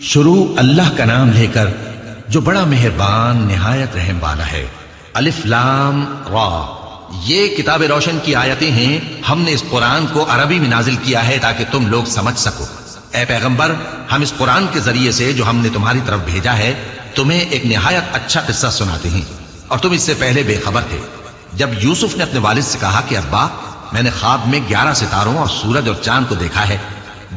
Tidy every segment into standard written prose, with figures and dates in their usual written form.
شروع اللہ کا نام لے کر جو بڑا مہربان نہایت رحم والا ہے۔ الف لام را، یہ کتاب روشن کی آیتیں ہیں۔ ہم نے اس قرآن کو عربی میں نازل کیا ہے تاکہ تم لوگ سمجھ سکو۔ اے پیغمبر، ہم اس قرآن کے ذریعے سے جو ہم نے تمہاری طرف بھیجا ہے تمہیں ایک نہایت اچھا قصہ سناتے ہیں، اور تم اس سے پہلے بے خبر تھے۔ جب یوسف نے اپنے والد سے کہا کہ ابا، میں نے خواب میں 11 ستاروں اور سورج اور چاند کو دیکھا ہے،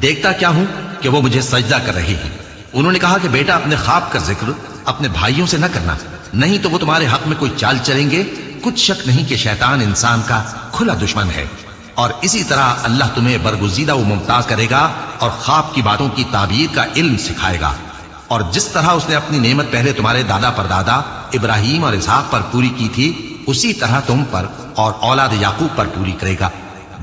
دیکھتا کیا ہوں کہ وہ مجھے سجدہ کر رہے ہیں۔ انہوں نے کہا کہ بیٹا، اپنے خواب کا ذکر اپنے بھائیوں سے نہ کرنا، نہیں تو وہ تمہارے حق میں کوئی چال چلیں گے۔ کچھ شک نہیں کہ شیطان انسان کا کھلا دشمن ہے، اور اسی طرح اللہ تمہیں برگزیدہ و ممتاز کرے گا اور خواب کی باتوں کی تعبیر کا علم سکھائے گا، اور جس طرح اس نے اپنی نعمت پہلے تمہارے دادا پردادا ابراہیم اور اسحاق پر پوری کی تھی، اسی طرح تم پر اور اولاد یعقوب پر پوری کرے گا۔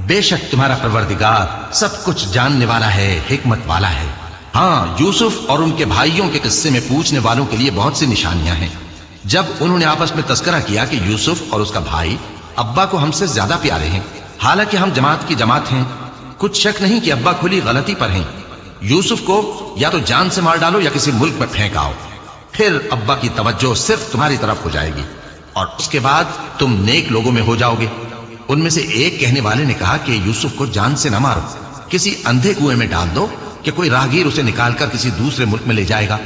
بے شک تمہارا پروردگار سب کچھ جاننے والا ہے، حکمت والا ہے۔ ہاں، یوسف اور ان کے بھائیوں کے قصے میں پوچھنے والوں کے لیے بہت سی نشانیاں ہیں۔ جب انہوں نے آپس میں تذکرہ کیا کہ یوسف اور اس کا بھائی ابا کو ہم سے زیادہ پیارے ہیں، حالانکہ ہم جماعت کی جماعت ہیں، کچھ شک نہیں کہ ابا کھلی غلطی پر ہیں۔ یوسف کو یا تو جان سے مار ڈالو یا کسی ملک میں پھینک آؤ، پھر ابا کی توجہ صرف تمہاری طرف ہو جائے گی، اور اس کے بعد تم نیک لوگوں میں ہو جاؤ گے۔ ان میں سے ایک کہنے والے نے کہا کہ یوسف کو جان سے نہ مارو، کسی اندھے کنویں میں ڈال دو کہ کوئی راہگیر اسے نکال کر کسی دوسرے ملک میں لے جائے گا۔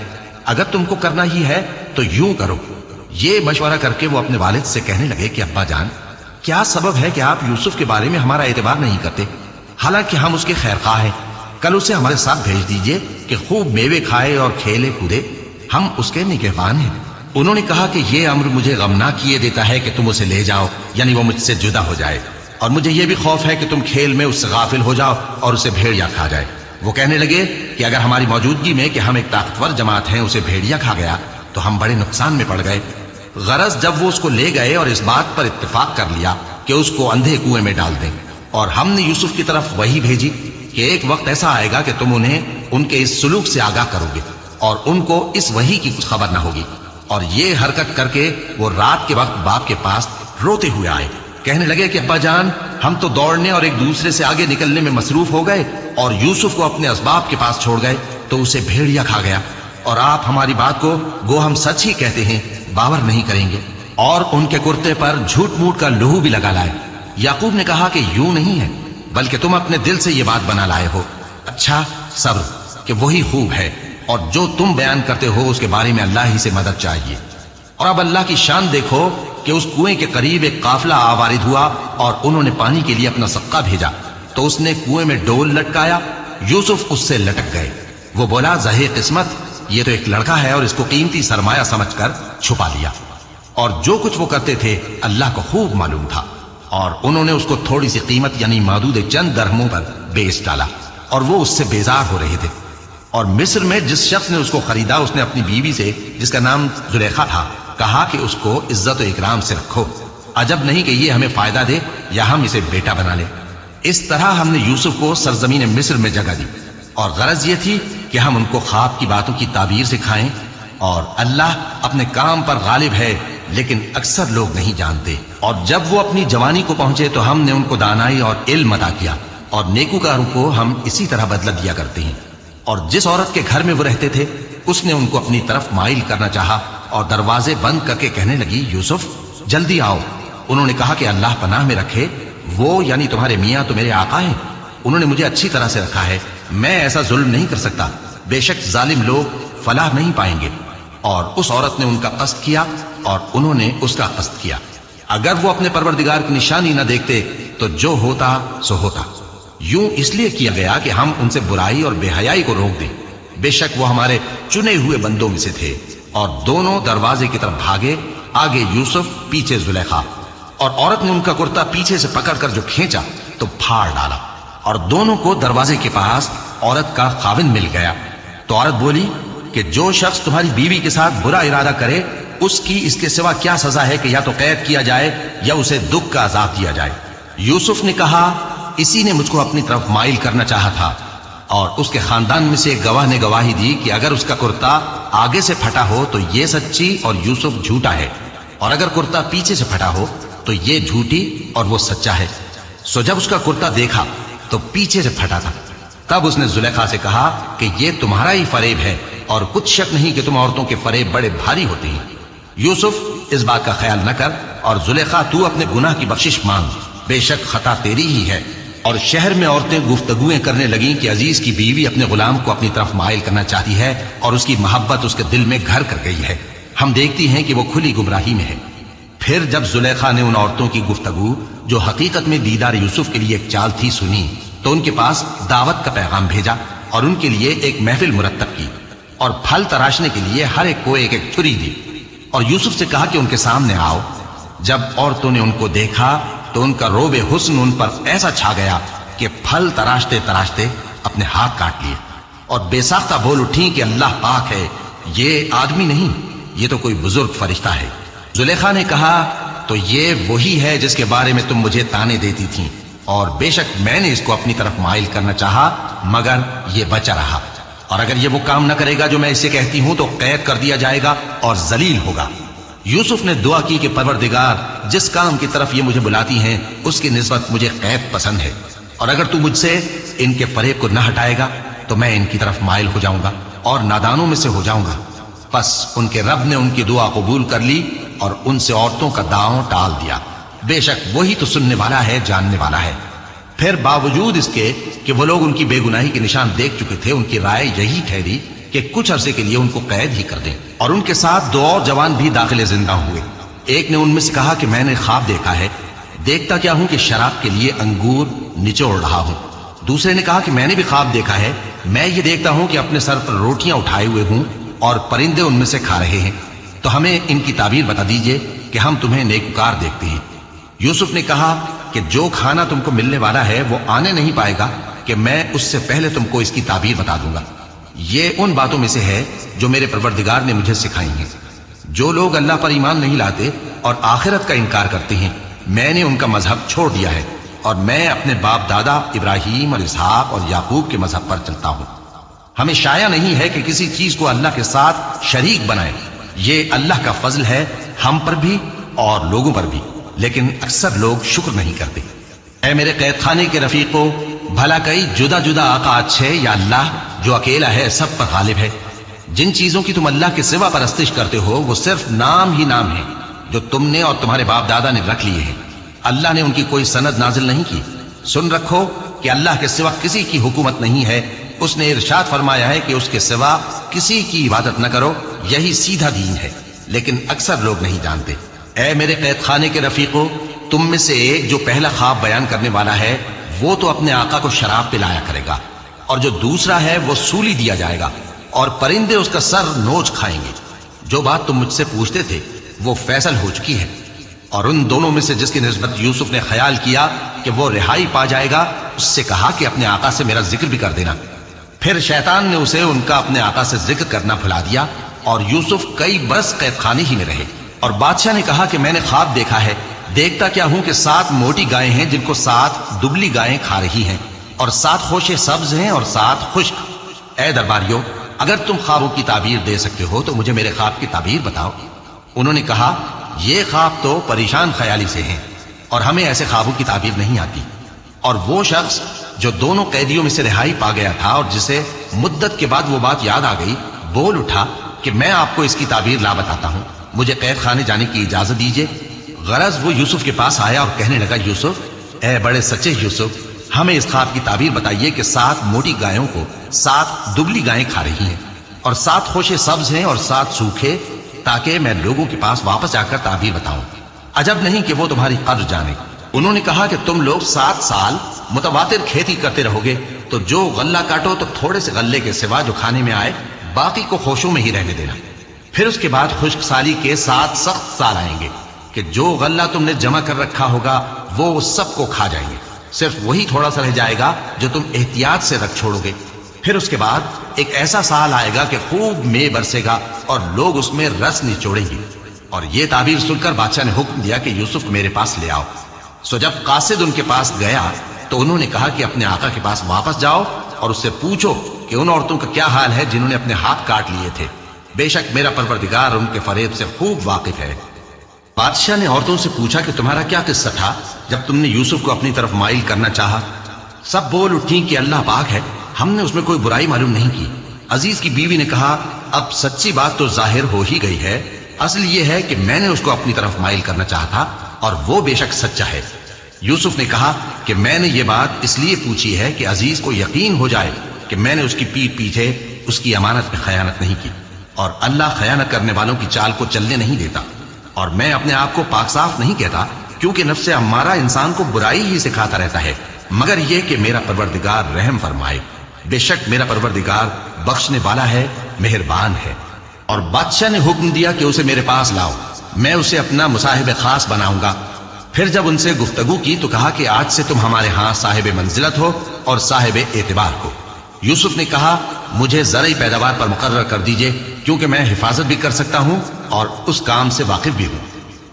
اگر تم کو کرنا ہی ہے تو یوں کرو۔ یہ مشورہ کر کے وہ اپنے والد سے کہنے لگے کہ ابا جان، کیا سبب ہے کہ آپ یوسف کے بارے میں ہمارا اعتبار نہیں کرتے؟ حالانکہ ہم اس کے خیر خواہ ہیں، کل اسے ہمارے ساتھ بھیج دیجئے کہ خوب میوے کھائے اور کھیلے کودے، ہم اس کے نگہبان ہیں۔ انہوں نے کہا کہ یہ امر مجھے غمناک کیے دیتا ہے کہ تم اسے لے جاؤ، یعنی وہ مجھ سے جدا ہو جائے، اور مجھے یہ بھی خوف ہے کہ تم کھیل میں اس سے غافل ہو جاؤ اور اسے بھیڑیا کھا جائے۔ وہ کہنے لگے کہ اگر ہماری موجودگی میں کہ ہم ایک طاقتور جماعت ہیں اسے بھیڑیا کھا گیا تو ہم بڑے نقصان میں پڑ گئے۔ غرض جب وہ اس کو لے گئے اور اس بات پر اتفاق کر لیا کہ اس کو اندھے کنویں میں ڈال دیں، اور ہم نے یوسف کی طرف وحی بھیجی کہ ایک وقت ایسا آئے گا کہ تم انہیں ان کے اس سلوک سے آگاہ کرو گے، اور ان کو اس وحی کی کچھ خبر نہ ہوگی۔ اور یہ حرکت کر کے وہ رات کے وقت باپ کے پاس روتے ہوئے آئے، کہنے لگے کہ ابا جان، ہم تو دوڑنے اور ایک دوسرے سے آگے نکلنے میں مصروف ہو گئے اور یوسف کو اپنے اسباب کے پاس چھوڑ گئے تو اسے بھیڑیا کھا گیا، اور آپ ہماری بات کو گو ہم سچ ہی کہتے ہیں باور نہیں کریں گے، اور ان کے کرتے پر جھوٹ موٹ کا لہو بھی لگا لائے۔ یعقوب نے کہا کہ یوں نہیں ہے، بلکہ تم اپنے دل سے یہ بات بنا لائے ہو۔ اچھا، صبر کہ وہی خوب ہے، اور جو تم بیان کرتے ہو اس کے بارے میں اللہ ہی سے مدد چاہیے۔ اور اب اللہ کی شان دیکھو کہ اس کنویں کے قریب ایک قافلہ آوارد ہوا اور انہوں نے پانی کے لیے اپنا سقا بھیجا، تو اس نے کنویں میں ڈول لٹکایا، یوسف اس سے لٹک گئے۔ وہ بولا، زہے قسمت، یہ تو ایک لڑکا ہے، اور اس کو قیمتی سرمایہ سمجھ کر چھپا لیا۔ اور جو کچھ وہ کرتے تھے اللہ کو خوب معلوم تھا، اور انہوں نے اس کو تھوڑی سی قیمت یعنی مادود چند درہموں پر بیچ ڈالا، اور وہ اس سے بیزار ہو رہے تھے۔ اور مصر میں جس شخص نے اس کو خریدا، اس نے اپنی بیوی سے جس کا نام زلیخا تھا کہا کہ اس کو عزت و اکرام سے رکھو، عجب نہیں کہ یہ ہمیں فائدہ دے یا ہم اسے بیٹا بنا لیں۔ اس طرح ہم نے یوسف کو سرزمین مصر میں جگہ دی، اور غرض یہ تھی کہ ہم ان کو خواب کی باتوں کی تعبیر سکھائیں، اور اللہ اپنے کام پر غالب ہے لیکن اکثر لوگ نہیں جانتے۔ اور جب وہ اپنی جوانی کو پہنچے تو ہم نے ان کو دانائی اور علم عطا کیا، اور نیکوکاروں کو ہم اسی طرح بدلہ دیا کرتے ہیں۔ اور جس عورت کے گھر میں وہ رہتے تھے اس نے ان کو اپنی طرف مائل کرنا چاہا، اور دروازے بند کر کے کہنے لگی، یوسف جلدی آؤ۔ انہوں نے کہا کہ اللہ پناہ میں رکھے، وہ یعنی تمہارے میاں تو میرے آقا ہیں، انہوں نے مجھے اچھی طرح سے رکھا ہے، میں ایسا ظلم نہیں کر سکتا، بے شک ظالم لوگ فلاح نہیں پائیں گے۔ اور اس عورت نے ان کا قصد کیا اور انہوں نے اس کا قصد کیا۔ اگر وہ اپنے پروردگار کی نشانی نہ دیکھتے تو جو ہوتا سو ہوتا۔ یوں اس لیے کیا گیا کہ ہم ان سے برائی اور بے حیائی کو روک دیں، بے شک وہ ہمارے چنے ہوئے بندوں میں سے تھے۔ اور دونوں دروازے کی طرف بھاگے، آگے یوسف پیچھے زلیخا، اور عورت نے ان کا کرتا پیچھے سے پکڑ کر جو کھینچا تو پھاڑ ڈالا، اور دونوں کو دروازے کے پاس عورت کا خاوند مل گیا۔ تو عورت بولی کہ جو شخص تمہاری بیوی کے ساتھ برا ارادہ کرے اس کی اس کے سوا کیا سزا ہے کہ یا تو قید کیا جائے یا اسے دکھ کا عذاب دیا جائے۔ یوسف نے کہا، اسی نے مجھ کو اپنی طرف مائل کرنا چاہا تھا۔ اور اس کے خاندان میں سے ایک گواہ نے گواہی دی کہ اگر اس کا کرتا آگے سے پھٹا ہو تو یہ سچی اور یوسف جھوٹا ہے، اور اگر کرتا پیچھے سے پھٹا ہو تو یہ جھوٹی اور وہ سچا ہے۔ سو جب اس کا کرتا دیکھا تو پیچھے سے پھٹا تھا، تب اس نے زلیخا سے کہا کہ یہ تمہارا ہی فریب ہے اور कुछ शक नहीं कि तुम औरतों के फरेब बड़े भारी होते हैं। यूसुफ, इस बात का ख्याल न कर और जुलेखा तू अपने गुनाह की बख्शिश मांग, बेशक खता तेरी ही है। और शहर में औरतें गुफ्तगुएं करने लगीं कि अजीज की बीवी अपने गुलाम को अपनी तरफ माइल करना चाहती है और उसकी मोहब्बत उसके दिल में घर कर गई है। हम देखती हैं कि वो खुली गुमराही में है। फिर जब जुलेखा ने उन औरतों की गुफ्तगू, जो हकीकत में दीदार यूसुफ के लिए एक चाल थी, सुनी, तो उनके पास दावत का पैगाम भेजा और उनके लिए एक महफिल मुरत्तब की और फल तराशने के लिए हर एक को एक एक छुरी दी और यूसुफ से कहा कि उनके सामने आओ। जब औरतों ने उनको देखा तो उनका रोबे हुस्न उन पर ऐसा छा गया कि फल तराशते तराशते अपने हाथ काट लिए और बेसाख्ता बोल उठी कि अल्लाह पाक है, ये आदमी नहीं, ये तो कोई बुजुर्ग फरिश्ता है। जुलेखा ने कहा, तो ये वही है जिसके बारे में तुम मुझे ताने देती थी, और बेशक मैंने इसको अपनी तरफ माइल करना चाहा, मगर ये बचा रहा, और अगर ये वो काम न करेगा जो मैं इसे कहती हूं तो कैद कर दिया जाएगा और जलील होगा। यूसुफ ने दुआ की कि परवरदिगार, जिस काम की तरफ ये मुझे बुलाती हैं उसकी निस्बत मुझे कैद पसंद है, और अगर तू मुझसे इनके फरेब को न हटाएगा तो मैं इनकी तरफ माइल हो जाऊंगा और नादानों में से हो जाऊंगा। बस उनके रब ने उनकी दुआ कबूल कर ली और उनसे औरतों का दांव टाल दिया। बेशक वही तो सुनने वाला है, जानने वाला है। फिर बावजूद इसके कि वो लोग उनकी बेगुनाही के निशान देख चुके थे, उनकी राय यही ठहरी कि कुछ अरसे के लिए उनको कैद ही कर दें। और उनके साथ दो और जवान भी दाखिले जिंदा हुए। एक ने उनमें से कहा कि मैंने ख्वाब देखा है, देखता क्या हूं कि शराब के लिए अंगूर निचोड़ रहा हूं। दूसरे ने कहा कि मैंने भी ख्वाब देखा है, मैं ये देखता हूं कि अपने सर पर रोटियां उठाए हुए हूं और परिंदे उनमें से खा रहे हैं, तो हमें इनकी ताबीर बता दीजिए कि हम तुम्हें नेककार देखते हैं। यूसुफ ने कहा कि जो खाना तुमको मिलने वाला है वो आने नहीं पाएगा कि मैं उससे पहले तुमको इसकी ताबीर बता दूंगा। ये उन बातों में से है जो मेरे परवरदिगार ने मुझे सिखाई हैं। जो लोग अल्लाह पर ईमान नहीं लाते और आखिरत का इनकार करते हैं, मैंने उनका मजहब छोड़ दिया है और मैं अपने बाप दादा इब्राहिम और इसहाक और याकूब के मजहब पर चलता हूं। हमें शाया नहीं है कि किसी चीज को अल्लाह के साथ शरीक बनाए। ये अल्लाह का फजल है हम पर भी और लोगों पर भी, लेकिन अक्सर लोग शुक्र नहीं करते। ऐ मेरे कैद खाने के रफीको, भला कई जुदा जुदा आका अच्छे या अल्लाह जो अकेला है, सब पर गालिब है। जिन चीजों की तुम अल्लाह के सिवा परस्तिश करते हो वो सिर्फ नाम ही नाम है जो तुमने और तुम्हारे बाप दादा ने रख लिए हैं। अल्लाह ने उनकी कोई सनद नाजिल नहीं की। सुन रखो कि अल्लाह के सिवा किसी की हुकूमत नहीं है। उसने इरशाद फरमाया है कि उसके सिवा किसी की इबादत न करो, यही सीधा दीन है, लेकिन अक्सर लोग नहीं जानते। ऐ मेरे कैद खाने के रफीको, तुम में से एक जो पहला ख्वाब बयान करने वाला है वो तो अपने आका को शराब पिलाया करेगा, और जो दूसरा है वो सूली दिया जाएगा और परिंदे उसका सर नोच खाएंगे। जो बात तुम मुझसे पूछते थे वो फैसल हो चुकी है। और उन दोनों में से जिसकी निस्बत यूसुफ ने ख्याल किया कि वो रिहाई पा जाएगा, उससे कहा कि अपने आका से मेरा जिक्र भी कर देना। फिर शैतान ने उसे उनका अपने आका से जिक्र करना भुला दिया और यूसुफ कई बरस कैद खाने ही में रहे। और बादशाह ने कहा कि मैंने ख्वाब देखा है, देखता क्या हूं कि 7 मोटी गायें हैं जिनको 7 दुबली गायें खा रही हैं, और 7 खोशे सब्ज हैं और 7 खुश्क। ऐ दरबारियों, अगर तुम ख्वाबों की ताबीर दे सकते हो तो मुझे मेरे ख्वाब की ताबीर बताओ। उन्होंने कहा, ये ख्वाब तो परेशान ख्याली से हैं और हमें ऐसे ख्वाबों की ताबीर नहीं आती। और वो शख्स जो दोनों कैदियों में से रिहाई पा गया था और जिसे मुद्दत के बाद वो बात याद आ गई, बोल उठा कि मैं आपको इसकी ताबीर ला बताता हूं, मुझे कैद खाने जाने की इजाजत दीजिए। गरज वो यूसुफ के पास आया और कहने लगा, यूसुफ, ऐ बड़े सच्चे यूसुफ, हमें इस ख्वाब की ताबीर बताइए कि 7 मोटी गायों को 7 दुबली गायें खा रही हैं और 7 खोशे सब्ज हैं और 7 सूखे, ताकि मैं लोगों के पास वापस जाकर ताबीर बताऊं। अजब नहीं कि वो तुम्हारी कद्र जाने। उन्होंने कहा कि तुम लोग 7 साल मुतवातिर खेती करते रहोगे, तो जो गल्ला काटो तो थोड़े से गल्ले के सिवा जो खाने में आए बाकी को खोशों में ही रहने देना। फिर उसके बाद खुश्क साली के 7 सख्त साल आएंगे कि जो गल्ला तुमने जमा कर रखा होगा वो सबको खा जाएंगे, सिर्फ वही थोड़ा सा रह जाएगा जो तुम एहतियात से रख छोड़ोगे। फिर उसके बाद एक ऐसा साल आएगा कि खूब मेंह बरसेगा और लोग उसमें रस निचोड़ेंगे। और ये ताबीर सुनकर बादशाह ने हुक्म दिया कि यूसुफ मेरे पास ले आओ। सो जब कासिद उनके पास गया तो उन्होंने कहा कि अपने आका के पास वापस जाओ और उससे पूछो कि उन औरतों का क्या हाल है जिन्होंने अपने हाथ काट लिए थे। बेशक मेरा परवरदिगार उनके फरेब से खूब वाकिफ है। बादशाह ने औरतों से पूछा कि तुम्हारा क्या किस्सा था जब तुमने यूसुफ को अपनी तरफ माइल करना चाहा। सब बोल उठी कि अल्लाह पाक है, हमने उसमें कोई बुराई मालूम नहीं की। अजीज की बीवी ने कहा, अब सच्ची बात तो जाहिर हो ही गई है। असल ये है कि मैंने उसको अपनी तरफ माइल करना चाहा और वो बेशक सच्चा है। यूसुफ ने कहा कि मैंने ये बात इसलिए पूछी है कि अजीज को यकीन हो जाए कि मैंने उसकी पीठ पीछे उसकी अमानत में खयानत नहीं की, और अल्लाह खयानत करने वालों की चाल को चलने नहीं देता। और मैं अपने आप को पाक साफ नहीं कहता, क्योंकि नफ्से अम्मारा इंसान को बुराई ही सिखाता रहता है, मगर यह कि मेरा परवरदिगार रहम फरमाए। बेशक मेरा परवरदिगार बख्शने वाला है, मेहरबान है। और बादशाह ने हुक्म दिया कि उसे मेरे पास लाओ, मैं उसे अपना मुसाहिब खास बनाऊंगा। फिर जब उनसे गुफ्तगू की तो कहा कि आज से तुम हमारे यहां साहिब मंजिलत हो और साहिब एतबार हो। यूसुफ ने कहा, मुझे ज़रई पैदावार पर मुकर्रर कर दीजिए, क्योंकि मैं हिफाजत भी कर सकता हूं और उस काम से वाकिफ भी हूं।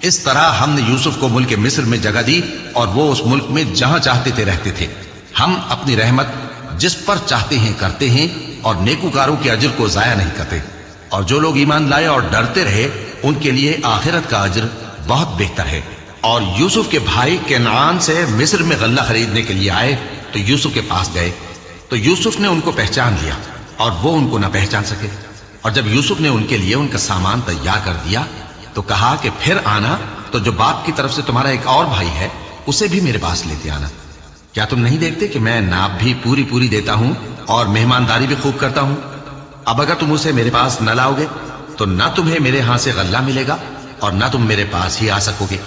इस तरह हमने यूसुफ को मुल्क मिस्र में जगह दी और वो उस मुल्क में जहां चाहते थे रहते थे। हम अपनी रहमत जिस पर चाहते हैं करते हैं और नेकूकारों के अजर को जाया नहीं करते। और जो लोग ईमान लाए और डरते रहे उनके लिए आखिरत का अजर बहुत बेहतर है। और यूसुफ के भाई केनान से मिस्र में गल्ला खरीदने के लिए आए तो यूसुफ के पास गए, तो यूसुफ ने उनको पहचान लिया और वो उनको न पहचान सके। और जब यूसुफ ने उनके लिए उनका सामान तैयार कर दिया तो कहा कि फिर आना तो जो बाप की तरफ से तुम्हारा एक और भाई है उसे भी मेरे पास लेते आना। क्या तुम नहीं देखते कि मैं नाप भी पूरी पूरी देता हूं और मेहमानदारी भी खूब करता हूं? अब अगर तुम उसे मेरे पास न लाओगे तो ना तुम्हें मेरे यहां से गल्ला मिलेगा और ना तुम मेरे पास ही आ सकोगे।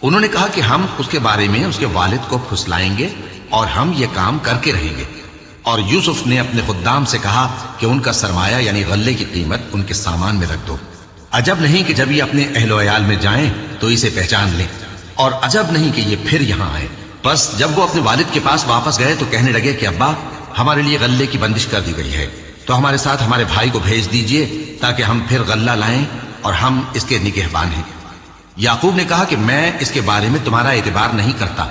उन्होंने कहा कि हम उसके बारे में उसके वालिद को फुसलाएंगे और हम ये काम करके रहेंगे। और यूसुफ ने अपने खुद्दाम से कहा कि उनका सरमाया यानी गल्ले की कीमत उनके सामान में रख दो। अजब नहीं कि जब ये अपने अहलो अयाल में जाएं तो इसे पहचान लें, और अजब नहीं कि ये फिर यहां आए। बस जब वो अपने वालिद के पास वापस गए तो कहने लगे कि अब्बा, हमारे लिए गल्ले की बंदिश कर दी गई है, तो हमारे साथ हमारे भाई को भेज दीजिए ताकि हम फिर गल्ला लाएं और हम इसके निगहबान हैं। याकूब ने कहा कि मैं इसके बारे में तुम्हारा एतबार नहीं करता,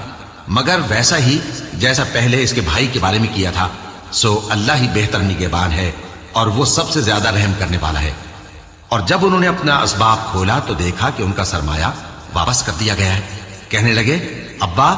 मगर वैसा ही जैसा पहले इसके भाई के बारे में किया था। सो अल्लाह ही बेहतर निगहबान है और वो सबसे ज्यादा रहम करने वाला है। और जब उन्होंने अपना असबाब खोला तो देखा कि उनका सरमाया वापस कर दिया गया है। कहने लगे, अब्बा,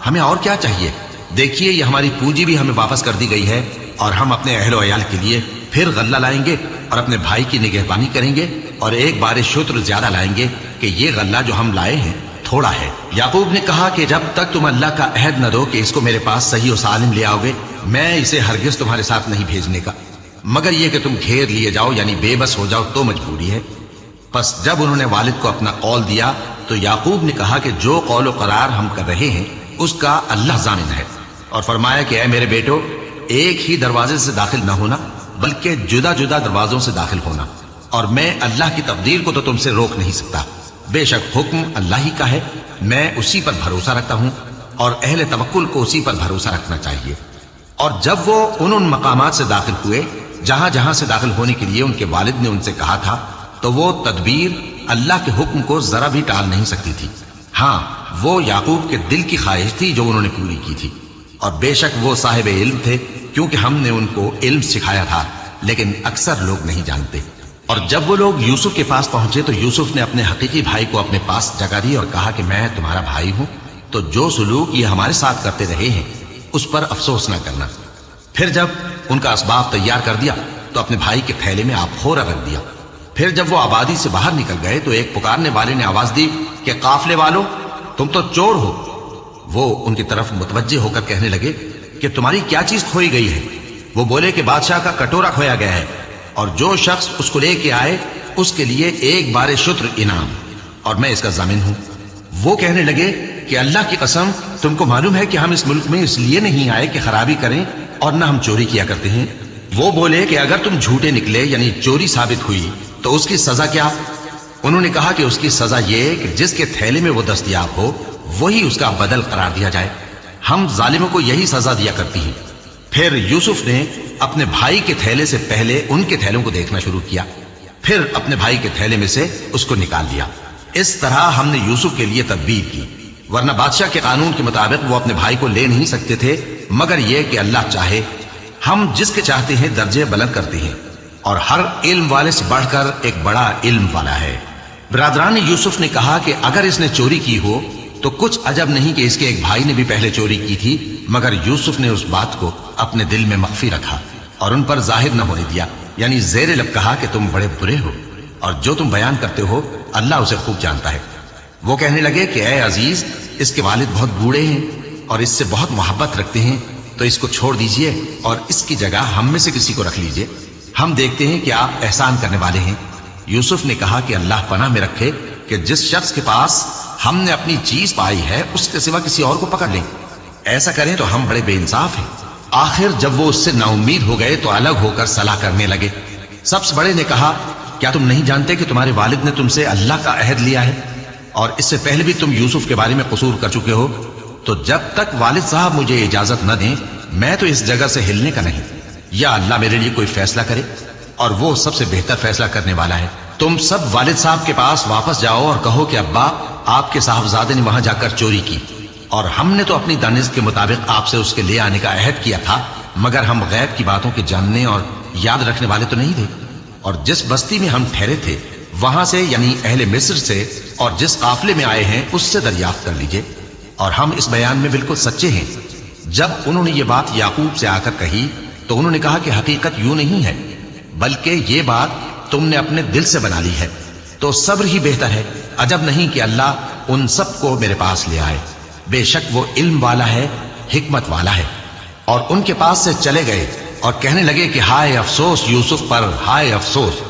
हमें और क्या चाहिए? देखिए, ये हमारी पूंजी भी हमें वापस कर दी गई है और हम अपने अहलो अयाल के लिए फिर गल्ला लाएंगे और अपने भाई की निगहबानी करेंगे और एक बार शुत्र ज्यादा लाएंगे कि ये गल्ला जो हम लाए हैं थोड़ा है। याकूब ने कहा कि जब तक तुम अल्लाह का अहद न दो कि इसको मेरे पास सही और सालिम ले आओगे, मैं इसे हरगिज तुम्हारे साथ नहीं भेजने का, मगर यह कि तुम घेर लिए जाओ यानी बेबस हो जाओ तो मजबूरी है। बस जब उन्होंने वालिद को अपना कौल दिया तो याकूब ने कहा कि जो कौल करार हम कर रहे हैं उसका अल्लाह जानिन है। और फरमाया कि ऐ मेरे बेटो, एक ही दरवाजे से दाखिल न होना बल्कि जुदा जुदा दरवाजों से दाखिल होना, और मैं अल्लाह की तकदीर को तो तुमसे रोक नहीं सकता। बेशक हुक्म अल्लाह ही का है, मैं उसी पर भरोसा रखता हूं और अहले तवक्कुल को उसी पर भरोसा रखना चाहिए। और जब वो उन मकामात से दाखिल हुए जहां जहां से दाखिल होने के लिए उनके वालिद ने उनसे कहा था, तो वो तदबीर अल्लाह के हुक्म को जरा भी टाल नहीं सकती थी। हां, वो याकूब के दिल की ख्वाहिश थी जो उन्होंने पूरी की थी। और बेशक वो साहिब इल्म थे, क्योंकि हमने उनको इल्म सिखाया था, लेकिन अक्सर लोग नहीं जानते। और जब वो लोग यूसुफ के पास पहुंचे तो यूसुफ ने अपने हकीकी भाई को अपने पास जगह दी और कहा कि मैं तुम्हारा भाई हूं, तो जो सुलूक ये हमारे साथ करते रहे हैं उस पर अफसोस न करना। फिर जब उनका असबाब तैयार कर दिया तो अपने भाई के थैले में आबखोरा रख दिया। फिर जब वो आबादी से बाहर निकल गए तो एक पुकारने वाले ने आवाज दी कि काफले वालों, तुम तो चोर हो। वो उनकी तरफ मुतवज्जे होकर कहने लगे कि तुम्हारी क्या चीज खोई गई है? वो बोले कि बादशाह का कटोरा खोया गया है और जो शख्स उसको लेके आए उसके लिए एक बार शुत्र इनाम, और मैं इसका जामिन हूं। वो कहने लगे कि अल्लाह की कसम, तुमको मालूम है कि हम इस मुल्क में इसलिए नहीं आए कि खराबी करें और न हम चोरी किया करते हैं। वो बोले कि अगर तुम झूठे निकले यानी चोरी साबित हुई तो उसकी सजा क्या? उन्होंने कहा कि उसकी सजा ये कि जिसके थैले में वो दस्तयाब हो वही उसका बदल करार दिया जाए। हम जालिमों को यही सजा दिया करती हैं। फिर यूसुफ ने अपने भाई के थैले से पहले उनके थैलों को देखना शुरू किया, फिर अपने भाई के थैले में से उसको निकाल लिया। इस तरह हमने यूसुफ के लिए तदबीर की, वरना बादशाह के कानून के मुताबिक वो अपने भाई को ले नहीं सकते थे, मगर यह कि अल्लाह चाहे। हम जिसके चाहते हैं दर्जे बुलंद करते हैं और हर इल्म वाले से बढ़कर एक बड़ा इल्म वाला है। बिरादरान यूसुफ ने कहा कि अगर इसने चोरी की हो तो कुछ अजब नहीं कि इसके एक भाई ने भी पहले चोरी की थी, मगर यूसुफ ने उस बात को अपने दिल में मख्फी रखा और उन पर जाहिर न होने दिया। यानी जेर लब कहा कि तुम बड़े बुरे हो और जो तुम बयान करते हो अल्लाह उसे खूब जानता है। वो कहने लगे कि ऐ अजीज, इसके वालिद बहुत बूढ़े हैं और इससे बहुत मोहब्बत रखते हैं, तो इसको छोड़ दीजिए और इसकी जगह हम में से किसी को रख लीजिए। हम देखते हैं कि आप एहसान करने वाले हैं। यूसुफ ने कहा कि अल्लाह पनाह में रखे कि जिस शख्स के पास हमने अपनी चीज पाई है उसके सिवा किसी और को पकड़ लें। ऐसा करें तो हम बड़े बेइंसाफ हैं। आखिर जब वो उससे नाउम्मीद हो गए तो अलग होकर सलाह करने लगे। सबसे बड़े ने कहा, क्या तुम नहीं जानते कि तुम्हारे वालिद ने तुमसे अल्लाह का अहद लिया है और इससे पहले भी तुम यूसुफ के बारे में कसूर कर चुके हो? तो जब तक वालिद साहब मुझे इजाजत न दें मैं तो इस जगह से हिलने का नहीं, या अल्लाह मेरे लिए कोई फैसला करे और वो सबसे बेहतर फैसला करने वाला है। तुम सब वालिद साहब के पास वापस जाओ और कहो कि अब्बा, आपके साहबजादे ने वहां जाकर चोरी की और हमने तो अपनी दानिश के मुताबिक आपसे उसके ले आने का अहद किया था, मगर हम गैब की बातों के जानने और याद रखने वाले तो नहीं थे। और जिस बस्ती में हम ठहरे थे वहां से, यानी अहले मिस्र से, और जिस काफिले में आए हैं उससे दरियाफ्त कर लीजिए, और हम इस बयान में बिल्कुल सच्चे हैं। जब उन्होंने ये बात याकूब से आकर कही तो उन्होंने कहा कि हकीकत यूं नहीं है, बल्कि ये बात तुमने अपने दिल से बना ली है, तो सब्र ही बेहतर है। अजब नहीं कि अल्लाह उन सबको मेरे पास ले आए, बेशक वो इल्म वाला है, हिकमत वाला है। और उनके पास से चले गए और कहने लगे कि हाय अफसोस यूसुफ पर, हाय अफसोस।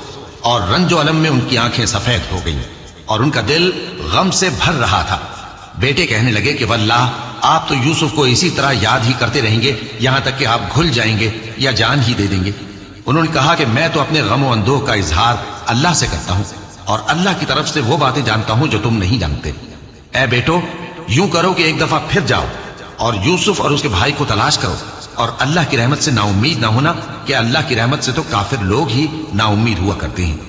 और रंजो अलम में उनकी आंखें सफेद हो गईं और उनका दिल गम से भर रहा था। बेटे कहने लगे कि वल्लाह, आप तो यूसुफ को इसी तरह याद ही करते रहेंगे यहां तक कि आप घुल जाएंगे या जान ही दे देंगे। उन्होंने कहा कि मैं तो अपने गम और अंदोह का इजहार अल्लाह से करता हूं और अल्लाह की तरफ से वो बातें जानता हूं जो तुम नहीं जानते। ऐ बेटो, यूं करो कि एक दफा फिर जाओ और यूसुफ और उसके भाई को तलाश करो और अल्लाह की रहमत से नाउम्मीद ना होना, कि अल्लाह की रहमत से तो काफिर लोग ही नाउम्मीद हुआ करते हैं।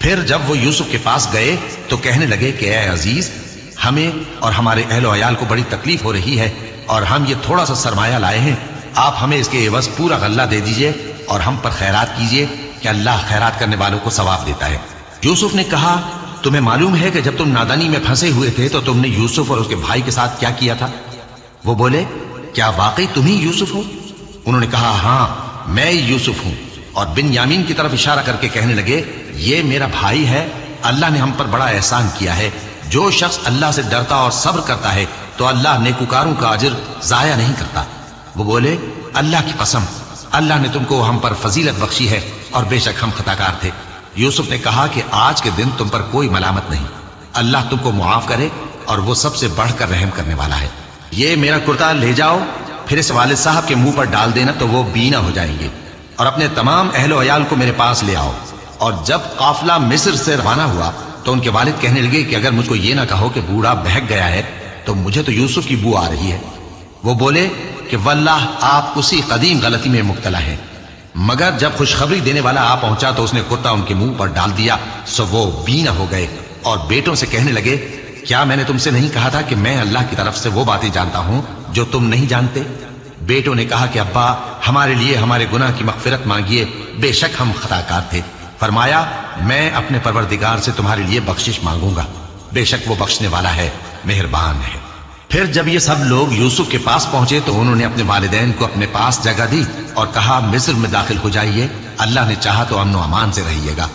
फिर जब वो यूसुफ के पास गए तो कहने लगे कि ऐ अजीज, हमें और हमारे अहलो अयाल को बड़ी तकलीफ हो रही है और हम ये थोड़ा सा सरमाया लाए हैं, आप हमें इसके एवज पूरा गल्ला दे दीजिए और हम पर खैरात कीजिए कि अल्लाह खैरात करने वालों को सवाब देता है। यूसुफ ने कहा, तुम्हें मालूम है कि जब तुम नादानी में फंसे हुए थे तो तुमने यूसुफ और उसके भाई के साथ क्या किया था? वो बोले, क्या वाकई तुम ही यूसुफ हो? उन्होंने कहा, हाँ मैं यूसुफ हूं। और बिन्यामीन की तरफ इशारा करके कहने लगे, ये मेरा भाई है, अल्लाह ने हम पर बड़ा एहसान किया है। जो शख्स अल्लाह से डरता और सब्र करता है तो अल्लाह नेकुकारों का अजर जाया नहीं करता। वो बोले, अल्लाह की कसम, अल्लाह ने तुमको हम पर फजीलत बख्शी है और बेशक हम खताकार थे। यूसुफ ने कहा कि आज के दिन तुम पर कोई मलामत नहीं, अल्लाह तुमको मुआफ करे और वो सबसे बढ़कर रहम करने वाला है। ये मेरा कुर्ता ले जाओ, फिर इस वालिद साहब के मुंह पर डाल देना तो वो बीना हो जाएंगे, और अपने तमाम अहलो अयाल को मेरे पास ले आओ। और जब काफिला मिस्र से रवाना हुआ तो उनके वालिद कहने लगे कि अगर मुझको ये ना कहो कि बूढ़ा बहक गया है तो मुझे तो यूसुफ की बू आ रही है। वो बोले कि वल्लाह, आप उसी कदीम गलती में मुब्तला हैं। मगर जब खुशखबरी देने वाला आ पहुंचा तो उसने कुर्ता उनके मुंह पर डाल दिया, सो वो बीना हो गए और बेटों से कहने लगे, क्या मैंने तुमसे नहीं कहा था कि मैं अल्लाह की तरफ से वो बातें जानता हूं जो तुम नहीं जानते? बेटों ने कहा कि अब्बा, हमारे लिए हमारे गुनाह की मगफिरत मांगिए, बेशक हम खताकार थे। फरमाया, मैं अपने परवरदिगार से तुम्हारे लिए बख्शिश मांगूंगा, बेशक वो बख्शने वाला है, मेहरबान है। फिर जब ये सब लोग यूसुफ के पास पहुंचे तो उन्होंने अपने वालिदैन को अपने पास जगह दी और कहा, मिस्र में दाखिल हो जाइए, अल्लाह ने चाहा तो अमन अमान से रहिएगा।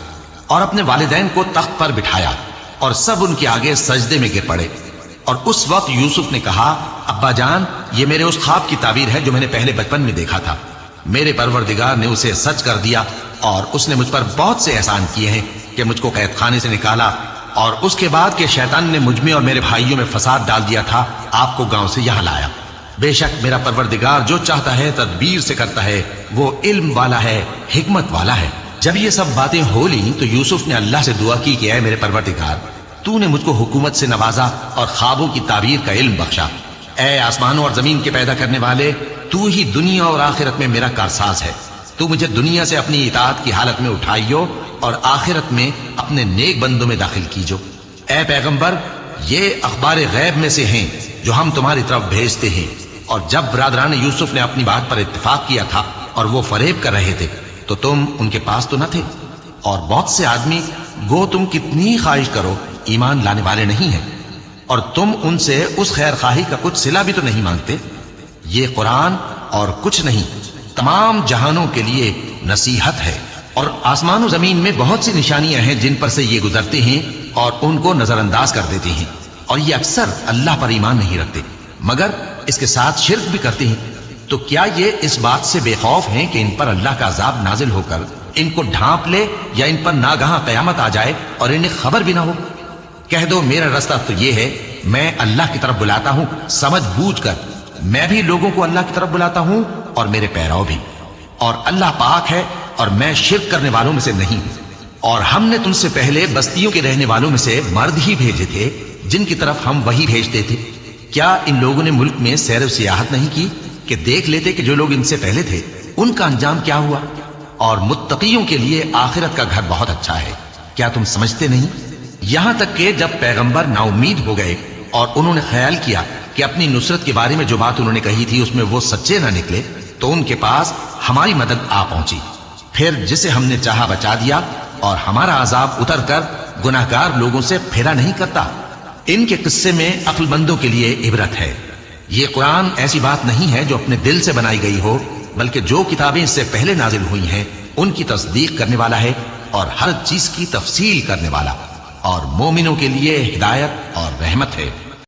और अपने वालिदैन को तख्त पर बिठाया और सब उनके आगे सजदे में गिर पड़े। और उस वक्त यूसुफ ने कहा, अब्बा जान, ये मेरे उस ख्वाब की ताबीर है जो मैंने पहले बचपन में देखा था। मेरे परवरदिगार ने उसे सच कर दिया और उसने मुझ पर बहुत से एहसान किए हैं कि मुझको कैद खाने से निकाला और उसके बाद के शैतान ने मुझ में और मेरे भाइयों में फसाद डाल दिया था, आपको गांव से यहां लाया। बेशक मेरा परवरदिगार जो चाहता है तदबीर से करता है, वो इल्म वाला है, हिकमत वाला है। जब ये सब बातें हो ली तो यूसुफ ने अल्लाह से दुआ की कि ऐ मेरे परवरदिगार, तूने मुझको हुकूमत से नवाजा और ख्वाबों की ताबीर का इल्म बख्शा। ऐ आसमानों और जमीन के पैदा करने वाले, तू ही दुनिया और आखिरत में मेरा कारसाज है। तू मुझे दुनिया से अपनी इताअत की हालत में उठाइयो और आखिरत में अपने नेक बंदों में दाखिल कीजो। ऐ पैगंबर, ये अखबार गैब में से हैं जो हम तुम्हारी तरफ भेजते हैं। और जब बरादरान यूसुफ ने अपनी बात पर इत्तेफाक किया था और वो फरेब कर रहे थे तो तुम उनके पास तो न थे, और बहुत से आदमी, गो तुम कितनी ख्वाहिश करो, ईमान लाने वाले नहीं हैं, और तुम उनसे उस खैर खाही का कुछ सिला भी तो नहीं मांगते। ये कुरान और कुछ नहीं, तमाम जहानों के लिए नसीहत है। اور آسمان و زمین میں بہت سی نشانیاں ہیں جن پر سے یہ گزرتے ہیں اور ان کو نظر انداز کر دیتے ہیں، اور یہ اکثر اللہ پر ایمان نہیں رکھتے مگر اس کے ساتھ شرک بھی کرتے ہیں۔ تو کیا یہ اس بات سے بے خوف ہیں کہ ان پر اللہ کا عذاب نازل ہو کر ان کو ڈھانپ لے یا ان پر ناگہاں قیامت آ جائے اور انہیں خبر بھی نہ ہو؟ کہہ دو میرا راستہ تو یہ ہے، میں اللہ کی طرف بلاتا ہوں سمجھ بوجھ کر، میں بھی لوگوں کو اللہ کی طرف بلاتا ہوں اور میرے پیرو بھی، اور اللہ پاک ہے اور میں شرک کرنے والوں میں سے نہیں ہوں۔ اور ہم نے تم سے پہلے بستیوں کے رہنے والوں میں سے مرد ہی بھیجے تھے جن کی طرف ہم وہی بھیجتے تھے۔ کیا ان لوگوں نے ملک میں سیر و سیاحت نہیں کی کہ دیکھ لیتے کہ جو لوگ ان سے پہلے تھے ان کا انجام کیا ہوا؟ اور متقیوں کے لیے آخرت کا گھر بہت اچھا ہے، کیا تم سمجھتے نہیں؟ یہاں تک کہ جب پیغمبر نا امید ہو گئے اور انہوں نے خیال کیا کہ اپنی نصرت کے بارے میں جو بات انہوں نے کہی تھی اس میں وہ سچے نہ نکلے، تو ان کے پاس ہماری مدد آ پہنچی، پھر جسے ہم نے چاہا بچا دیا، اور ہمارا عذاب اتر کر گناہگار لوگوں سے پھیرا نہیں کرتا۔ ان کے قصے میں عقل مندوں کے لیے عبرت ہے۔ یہ قرآن ایسی بات نہیں ہے جو اپنے دل سے بنائی گئی ہو، بلکہ جو کتابیں اس سے پہلے نازل ہوئی ہیں ان کی تصدیق کرنے والا ہے اور ہر چیز کی تفصیل کرنے والا، اور مومنوں کے لیے ہدایت اور رحمت ہے۔